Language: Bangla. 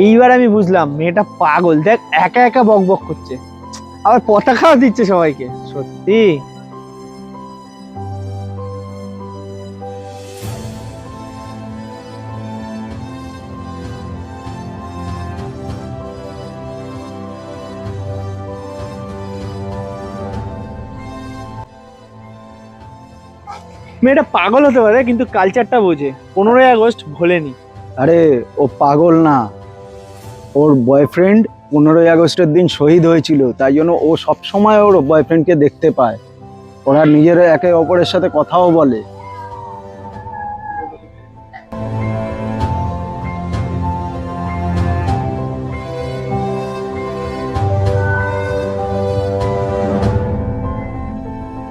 এইবার আমি বুঝলাম মেয়েটা পাগল। দেখ একা একা বক বক করছে, আবার পতাকাও দিচ্ছে সবাইকে। সত্যি মেয়েটা পাগল হতে পারে কিন্তু কালচারটা বোঝে। 15ই আগস্ট ভোলেনি। আরে ও পাগল না, ওর বয়ফ্রেন্ড 15ই আগস্টের দিন শহীদ হয়েছিল, তাই জন্য ও সব সময় ওর বয়ফ্রেন্ডকে দেখতে পায়। ওরা নিজেরা একে অপরের সাথে কথাও বলে।